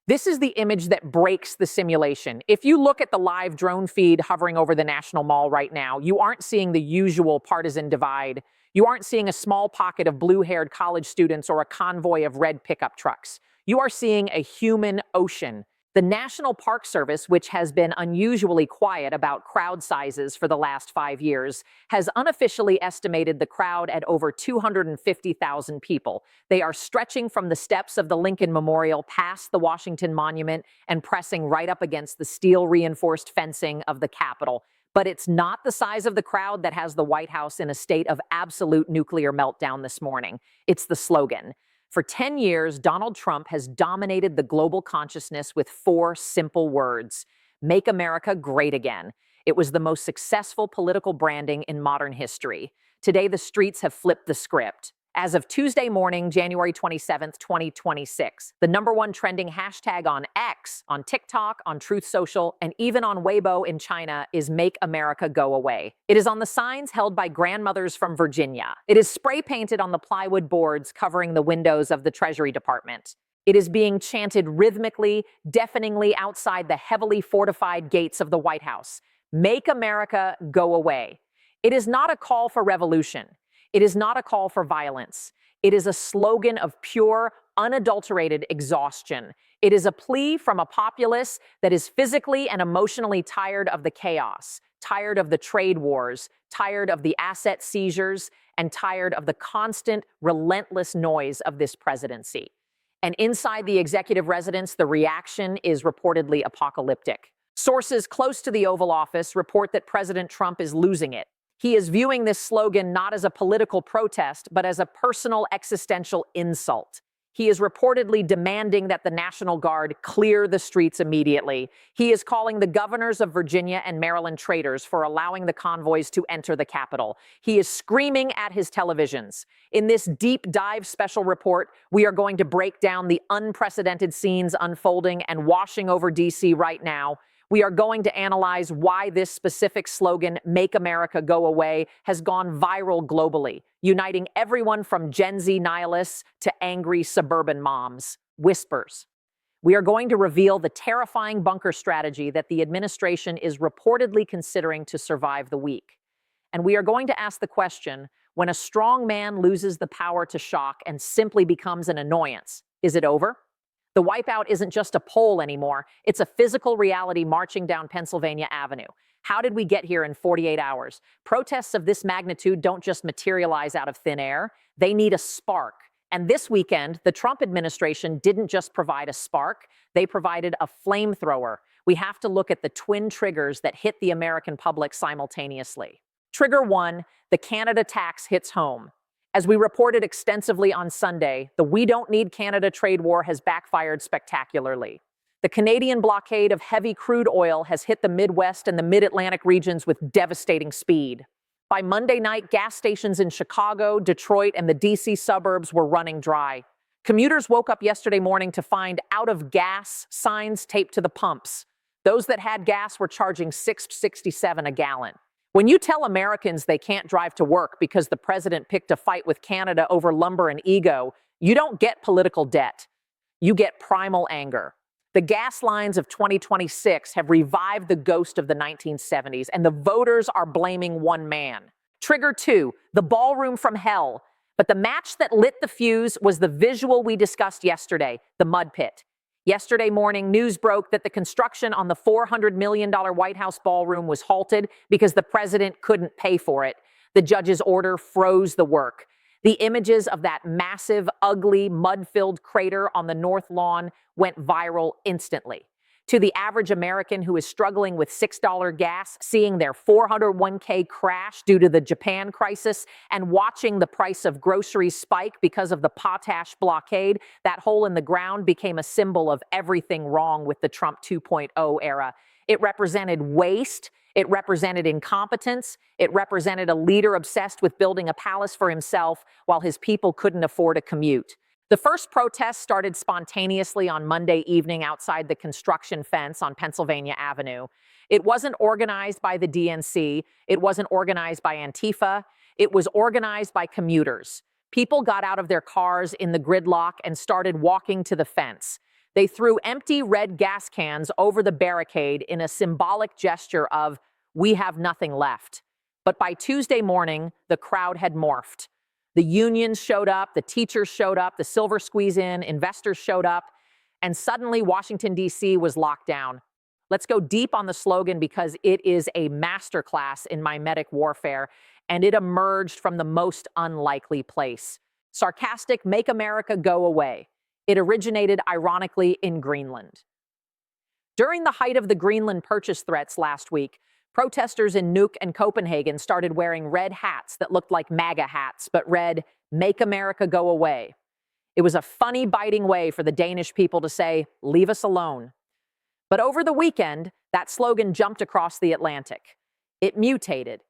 This is the image that breaks the simulation. If you look at the live drone feed hovering over the National Mall right now, you aren't seeing the usual partisan divide. You aren't seeing a small pocket of blue-haired college students or a convoy of red pickup trucks. You are seeing a human ocean. The National Park Service, which has been unusually quiet about crowd sizes for the last 5 years, has unofficially estimated the crowd at over 250,000 people. They are stretching from the steps of the Lincoln Memorial past the Washington Monument and pressing right up against the steel-reinforced fencing of the Capitol. But it's not the size of the crowd that has the White House in a state of absolute nuclear meltdown this morning. It's the slogan. For 10 years, Donald Trump has dominated the global consciousness with 4 simple words: Make America Great Again. It was the most successful political branding in modern history. Today, the streets have flipped the script. As of Tuesday morning, January 27th, 2026, the #1 trending hashtag on X, on TikTok, on Truth Social, and even on Weibo in China is Make America Go Away. It is on the signs held by grandmothers from Virginia. It is spray painted on the plywood boards covering the windows of the Treasury Department. It is being chanted rhythmically, deafeningly outside the heavily fortified gates of the White House. Make America Go Away. It is not a call for revolution. It is not a call for violence. It is a slogan of pure, unadulterated exhaustion. It is a plea from a populace that is physically and emotionally tired of the chaos, tired of the trade wars, tired of the asset seizures, and tired of the constant, relentless noise of this presidency. And inside the executive residence, the reaction is reportedly apocalyptic. Sources close to the Oval Office report that President Trump is losing it. He is viewing this slogan not as a political protest, but as a personal existential insult. He is reportedly demanding that the National Guard clear the streets immediately. He is calling the governors of Virginia and Maryland traitors for allowing the convoys to enter the Capitol. He is screaming at his televisions. In this deep dive special report, we are going to break down the unprecedented scenes unfolding and washing over D.C. right now. We are going to analyze why this specific slogan, Make America Go Away, has gone viral globally, uniting everyone from Gen Z nihilists to angry suburban moms. Whispers. We are going to reveal the terrifying bunker strategy that the administration is reportedly considering to survive the week. And we are going to ask the question, when a strong man loses the power to shock and simply becomes an annoyance, is it over? The wipeout isn't just a poll anymore. It's a physical reality marching down Pennsylvania Avenue. How did we get here in 48 hours? Protests of this magnitude don't just materialize out of thin air. They need a spark. And this weekend, the Trump administration didn't just provide a spark. They provided a flamethrower. We have to look at the twin triggers that hit the American public simultaneously. Trigger 1, the Canada tax hits home. As we reported extensively on Sunday, the We Don't Need Canada trade war has backfired spectacularly. The Canadian blockade of heavy crude oil has hit the Midwest and the Mid-Atlantic regions with devastating speed. By Monday night, gas stations in Chicago, Detroit, and the D.C. suburbs were running dry. Commuters woke up yesterday morning to find out of gas signs taped to the pumps. Those that had gas were charging $6.67 a gallon. When you tell Americans they can't drive to work because the president picked a fight with Canada over lumber and ego, you don't get political debt. You get primal anger. The gas lines of 2026 have revived the ghost of the 1970s, and the voters are blaming one man. Trigger 2, the ballroom from hell. But the match that lit the fuse was the visual we discussed yesterday, the mud pit. Yesterday morning, news broke that the construction on the $400 million White House ballroom was halted because the president couldn't pay for it. The judge's order froze the work. The images of that massive, ugly, mud-filled crater on the North Lawn went viral instantly. To the average American who is struggling with $6 gas, seeing their 401k crash due to the Japan crisis, and watching the price of groceries spike because of the potash blockade, that hole in the ground became a symbol of everything wrong with the Trump 2.0 era. It represented waste. It represented incompetence. It represented a leader obsessed with building a palace for himself while his people couldn't afford a commute. The first protest started spontaneously on Monday evening outside the construction fence on Pennsylvania Avenue. It wasn't organized by the DNC. It wasn't organized by Antifa. It was organized by commuters. People got out of their cars in the gridlock and started walking to the fence. They threw empty red gas cans over the barricade in a symbolic gesture of, "We have nothing left." But by Tuesday morning, the crowd had morphed. The unions showed up, the teachers showed up, the silver squeeze-in, investors showed up, and suddenly Washington, D.C. was locked down. Let's go deep on the slogan because it is a masterclass in mimetic warfare, and it emerged from the most unlikely place. Sarcastic, "Make America Go Away." It originated, ironically, in Greenland. During the height of the Greenland purchase threats last week, protesters in Nuuk and Copenhagen started wearing red hats that looked like MAGA hats, but read, "Make America Go Away." It was a funny, biting way for the Danish people to say, "Leave us alone." But over the weekend, that slogan jumped across the Atlantic. It mutated.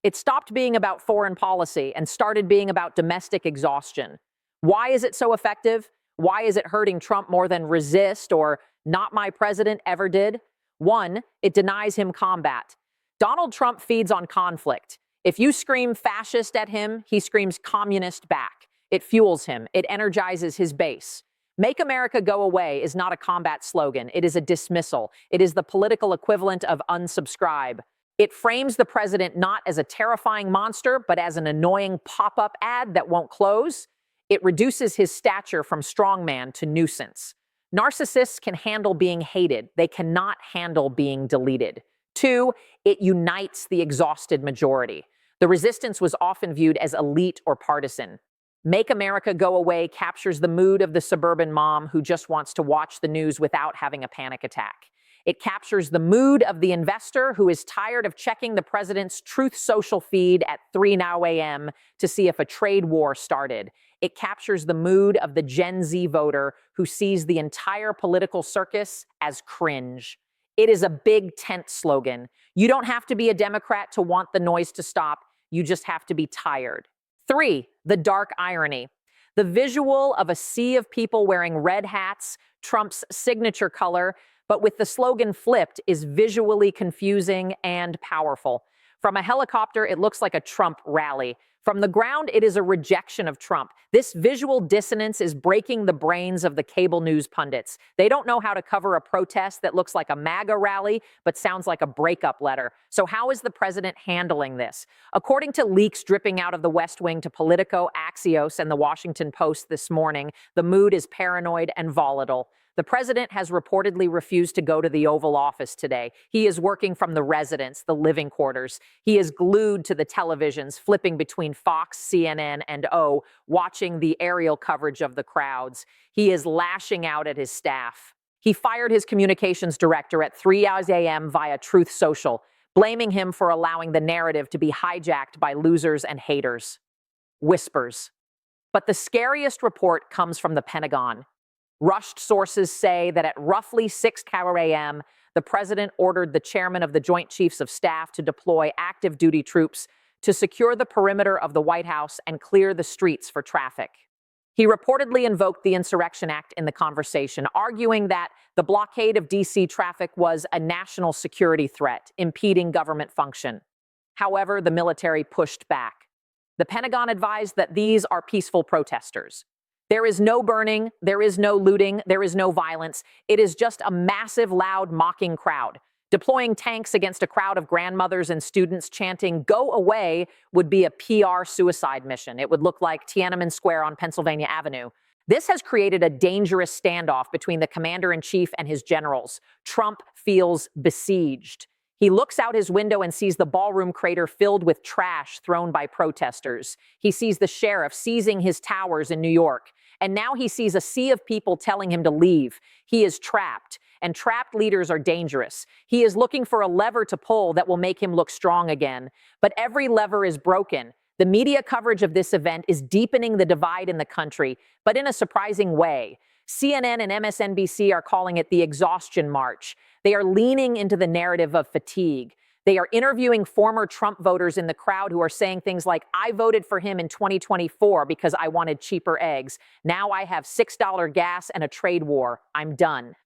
It stopped being about foreign policy and started being about domestic exhaustion. Why is it so effective? Why is it hurting Trump more than resist or not my president ever did? One, it denies him combat. Donald Trump feeds on conflict. If you scream fascist at him, he screams communist back. It fuels him. It energizes his base. Make America Go Away is not a combat slogan. It is a dismissal. It is the political equivalent of unsubscribe. It frames the president not as a terrifying monster, but as an annoying pop-up ad that won't close. It reduces his stature from strongman to nuisance. Narcissists can handle being hated. They cannot handle being deleted. Two, it unites the exhausted majority. The resistance was often viewed as elite or partisan. Make America Go Away captures the mood of the suburban mom who just wants to watch the news without having a panic attack. It captures the mood of the investor who is tired of checking the president's Truth Social feed at 3 now a.m. to see if a trade war started. It captures the mood of the Gen Z voter who sees the entire political circus as cringe. It is a big tent slogan. You don't have to be a Democrat to want the noise to stop. You just have to be tired. Three, the dark irony. The visual of a sea of people wearing red hats, Trump's signature color, but with the slogan flipped, is visually confusing and powerful. From a helicopter, it looks like a Trump rally. From the ground, it is a rejection of Trump. This visual dissonance is breaking the brains of the cable news pundits. They don't know how to cover a protest that looks like a MAGA rally, but sounds like a breakup letter. So how is the president handling this? According to leaks dripping out of the West Wing to Politico, Axios, and the Washington Post this morning, the mood is paranoid and volatile. The president has reportedly refused to go to the Oval Office today. He is working from the residence, the living quarters. He is glued to the televisions, flipping between Fox, CNN, and O, watching the aerial coverage of the crowds. He is lashing out at his staff. He fired his communications director at 3 a.m. via Truth Social, blaming him for allowing the narrative to be hijacked by losers and haters. Whispers. But the scariest report comes from the Pentagon. Rushed sources say that at roughly 6 a.m., the president ordered the chairman of the Joint Chiefs of Staff to deploy active duty troops to secure the perimeter of the White House and clear the streets for traffic. He reportedly invoked the Insurrection Act in the conversation, arguing that the blockade of D.C. traffic was a national security threat, impeding government function. However, the military pushed back. The Pentagon advised that these are peaceful protesters. There is no burning, there is no looting, there is no violence. It is just a massive, loud, mocking crowd. Deploying tanks against a crowd of grandmothers and students chanting, "Go away," would be a PR suicide mission. It would look like Tiananmen Square on Pennsylvania Avenue. This has created a dangerous standoff between the commander-in-chief and his generals. Trump feels besieged. He looks out his window and sees the ballroom crater filled with trash thrown by protesters. He sees the sheriff seizing his towers in New York. And now he sees a sea of people telling him to leave. He is trapped, and trapped leaders are dangerous. He is looking for a lever to pull that will make him look strong again. But every lever is broken. The media coverage of this event is deepening the divide in the country, but in a surprising way. CNN and MSNBC are calling it the exhaustion march. They are leaning into the narrative of fatigue. They are interviewing former Trump voters in the crowd who are saying things like, "I voted for him in 2024 because I wanted cheaper eggs. Now I have $6 gas and a trade war. I'm done."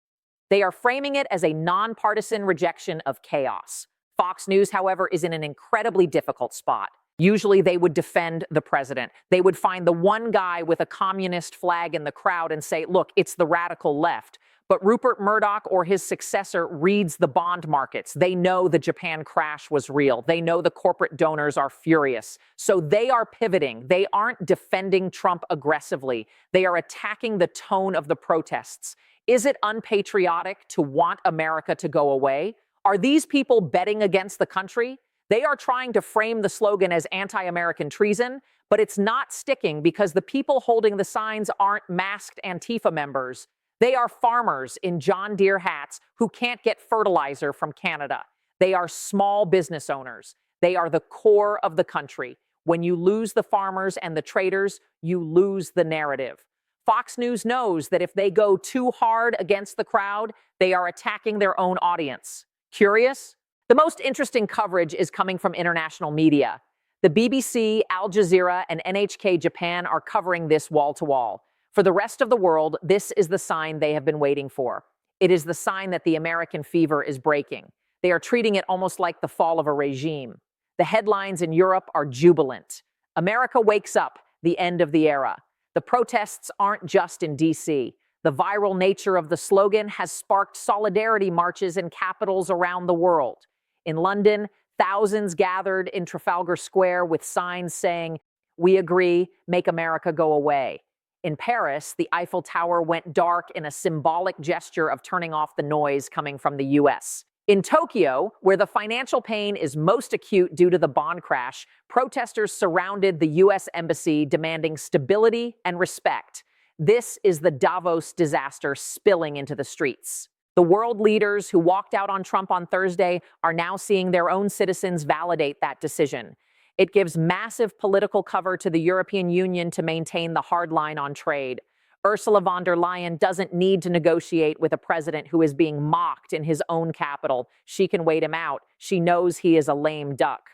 They are framing it as a nonpartisan rejection of chaos. Fox News, however, is in an incredibly difficult spot. Usually they would defend the president. They would find the one guy with a communist flag in the crowd and say, "Look, it's the radical left." But Rupert Murdoch or his successor reads the bond markets. They know the Japan crash was real. They know the corporate donors are furious. So they are pivoting. They aren't defending Trump aggressively. They are attacking the tone of the protests. Is it unpatriotic to want America to go away? Are these people betting against the country? They are trying to frame the slogan as anti-American treason, but it's not sticking because the people holding the signs aren't masked Antifa members. They are farmers in John Deere hats who can't get fertilizer from Canada. They are small business owners. They are the core of the country. When you lose the farmers and the traders, you lose the narrative. Fox News knows that if they go too hard against the crowd, they are attacking their own audience. Curious? The most interesting coverage is coming from international media. The BBC, Al Jazeera, and NHK Japan are covering this wall to wall. For the rest of the world, this is the sign they have been waiting for. It is the sign that the American fever is breaking. They are treating it almost like the fall of a regime. The headlines in Europe are jubilant. America wakes up, the end of the era. The protests aren't just in D.C. The viral nature of the slogan has sparked solidarity marches in capitals around the world. In London, thousands gathered in Trafalgar Square with signs saying, "We agree, make America go away." In Paris, the Eiffel Tower went dark in a symbolic gesture of turning off the noise coming from the U.S. In Tokyo, where the financial pain is most acute due to the bond crash, protesters surrounded the U.S. embassy demanding stability and respect. This is the Davos disaster spilling into the streets. The world leaders who walked out on Trump on Thursday are now seeing their own citizens validate that decision. It gives massive political cover to the European Union to maintain the hard line on trade. Ursula von der Leyen doesn't need to negotiate with a president who is being mocked in his own capital. She can wait him out. She knows he is a lame duck.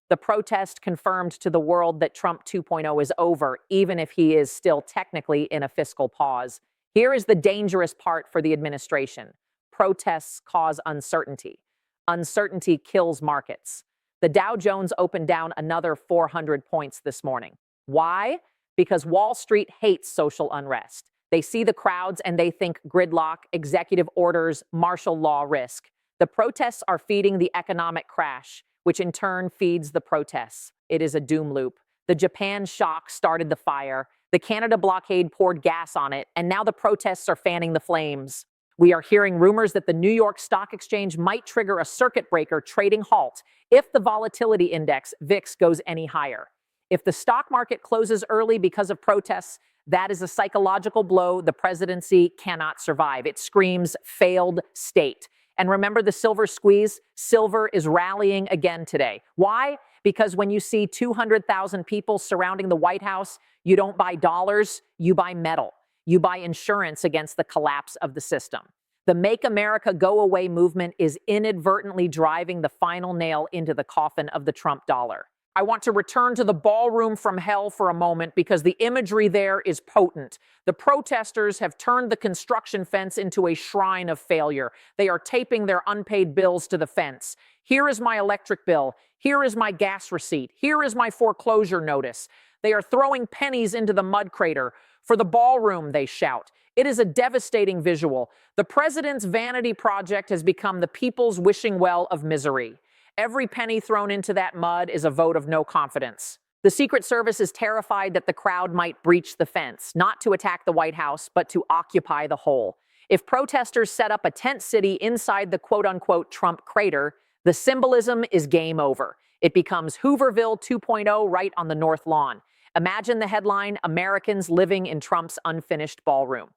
The protest confirmed to the world that Trump 2.0 is over, even if he is still technically in a fiscal pause. Here is the dangerous part for the administration. Protests cause uncertainty. Uncertainty kills markets. The Dow Jones opened down another 400 points this morning. Why? Because Wall Street hates social unrest. They see the crowds and they think gridlock, executive orders, martial law risk. The protests are feeding the economic crash, which in turn feeds the protests. It is a doom loop. The Japan shock started the fire. The Canada blockade poured gas on it, and now the protests are fanning the flames. We are hearing rumors that the New York Stock Exchange might trigger a circuit breaker trading halt if the volatility index, VIX, goes any higher. If the stock market closes early because of protests, that is a psychological blow the presidency cannot survive. It screams failed state. And remember the silver squeeze? Silver is rallying again today. Why? Because when you see 200,000 people surrounding the White House, you don't buy dollars, you buy metal. You buy insurance against the collapse of the system. The Make America Go Away movement is inadvertently driving the final nail into the coffin of the Trump dollar. I want to return to the ballroom from hell for a moment because the imagery there is potent. The protesters have turned the construction fence into a shrine of failure. They are taping their unpaid bills to the fence. Here is my electric bill. Here is my gas receipt. Here is my foreclosure notice. They are throwing pennies into the mud crater. For the ballroom, they shout. It is a devastating visual. The president's vanity project has become the people's wishing well of misery. Every penny thrown into that mud is a vote of no confidence. The Secret Service is terrified that the crowd might breach the fence, not to attack the White House, but to occupy the hole. If protesters set up a tent city inside the quote-unquote Trump crater, the symbolism is game over. It becomes Hooverville 2.0 right on the North Lawn. Imagine the headline, Americans living in Trump's unfinished ballroom.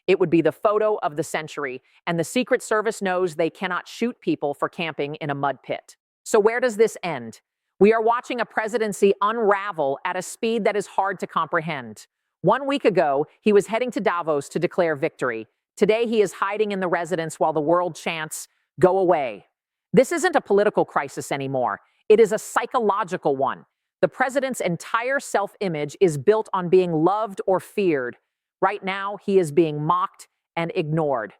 It would be the photo of the century, and the Secret Service knows they cannot shoot people for camping in a mud pit. So where does this end? We are watching a presidency unravel at a speed that is hard to comprehend. 1 week ago, he was heading to Davos to declare victory. Today, he is hiding in the residence while the world chants, "Go away." This isn't a political crisis anymore. It is a psychological one. The president's entire self-image is built on being loved or feared. Right now, he is being mocked and ignored.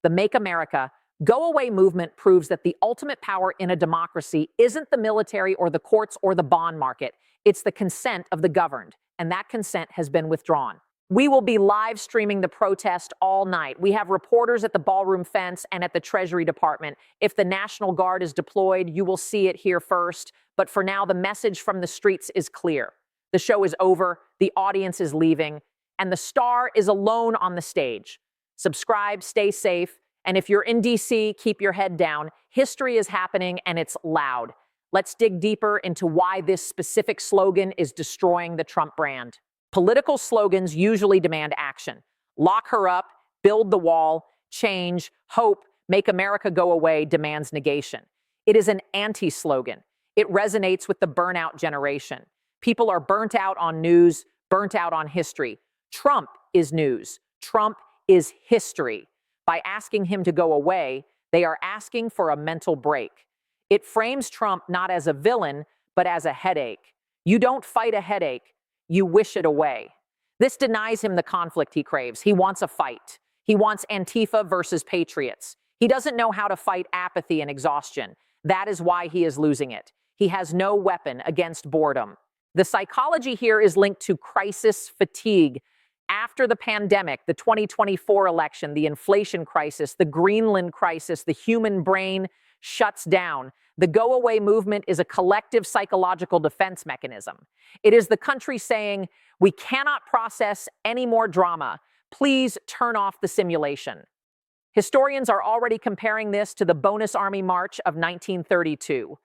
The Make America Go Away movement proves that the ultimate power in a democracy isn't the military or the courts or the bond market. It's the consent of the governed, and that consent has been withdrawn. We will be live streaming the protest all night. We have reporters at the ballroom fence and at the Treasury Department. If the National Guard is deployed, you will see it here first. But for now, the message from the streets is clear. The show is over, the audience is leaving, and the star is alone on the stage. Subscribe, stay safe, and if you're in DC, keep your head down. History is happening, and it's loud. Let's dig deeper into why this specific slogan is destroying the Trump brand. Political slogans usually demand action. Lock her up, build the wall, change, hope, make America go away demands negation. It is an anti-slogan. It resonates with the burnout generation. People are burnt out on news, burnt out on history. Trump is news. Trump is history. By asking him to go away, they are asking for a mental break. It frames Trump not as a villain, but as a headache. You don't fight a headache, you wish it away. This denies him the conflict he craves. He wants a fight. He wants Antifa versus patriots. He doesn't know how to fight apathy and exhaustion. That is why he is losing it. He has no weapon against boredom. The psychology here is linked to crisis fatigue. After the pandemic, the 2024 election, the inflation crisis, the Greenland crisis, the human brain shuts down. The go-away movement is a collective psychological defense mechanism. It is the country saying, we cannot process any more drama. Please turn off the simulation. Historians are already comparing this to the Bonus Army March of 1932.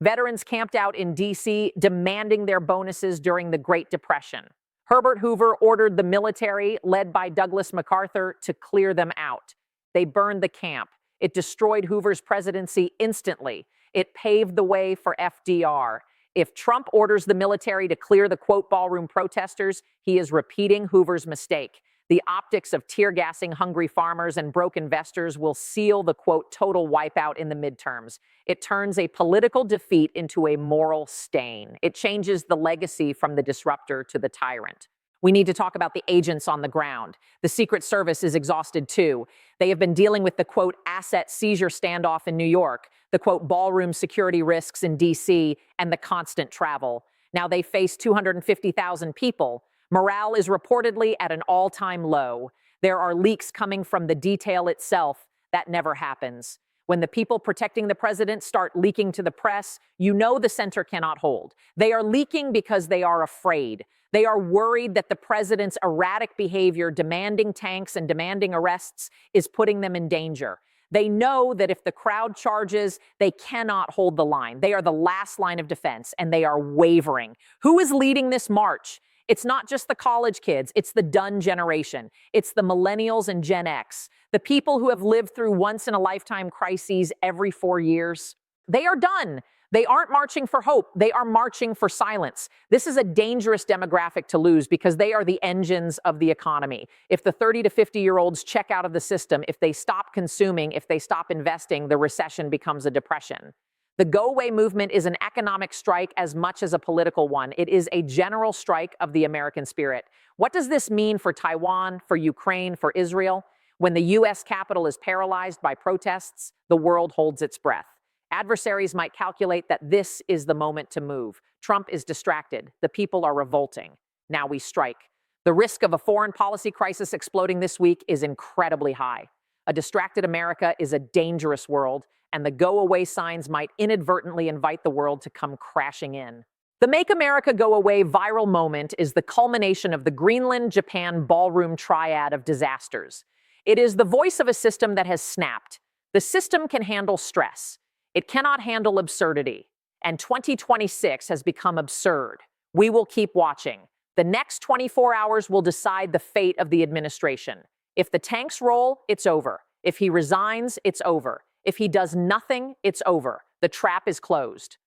Veterans camped out in D.C. demanding their bonuses during the Great Depression. Herbert Hoover ordered the military, led by Douglas MacArthur, to clear them out. They burned the camp. It destroyed Hoover's presidency instantly. It paved the way for FDR. If Trump orders the military to clear the, quote, ballroom protesters, he is repeating Hoover's mistake. The optics of tear-gassing hungry farmers and broke investors will seal the, quote, total wipeout in the midterms. It turns a political defeat into a moral stain. It changes the legacy from the disruptor to the tyrant. We need to talk about the agents on the ground. The Secret Service is exhausted too. They have been dealing with the, quote, asset seizure standoff in New York, the, quote, ballroom security risks in D.C., and the constant travel. Now they face 250,000 people. Morale is reportedly at an all-time low. There are leaks coming from the detail itself. That never happens. When the people protecting the president start leaking to the press, you know the center cannot hold. They are leaking because they are afraid. They are worried that the president's erratic behavior, demanding tanks and demanding arrests, is putting them in danger. They know that if the crowd charges, they cannot hold the line. They are the last line of defense, and they are wavering. Who is leading this march? It's not just the college kids, it's the done generation. It's the millennials and Gen X, the people who have lived through once-in-a-lifetime crises every 4 years. They are done. They aren't marching for hope. They are marching for silence. This is a dangerous demographic to lose because they are the engines of the economy. If the 30 to 50-year-olds check out of the system, if they stop consuming, if they stop investing, the recession becomes a depression. The go-away movement is an economic strike as much as a political one. It is a general strike of the American spirit. What does this mean for Taiwan, for Ukraine, for Israel? When the U.S. Capitol is paralyzed by protests, the world holds its breath. Adversaries might calculate that this is the moment to move. Trump is distracted. The people are revolting. Now we strike. The risk of a foreign policy crisis exploding this week is incredibly high. A distracted America is a dangerous world, and the go-away signs might inadvertently invite the world to come crashing in. The Make America Go Away viral moment is the culmination of the Greenland-Japan ballroom triad of disasters. It is the voice of a system that has snapped. The system can handle stress. It cannot handle absurdity. And 2026 has become absurd. We will keep watching. The next 24 hours will decide the fate of the administration. If the tanks roll, it's over. If he resigns, it's over. If he does nothing, it's over. The trap is closed.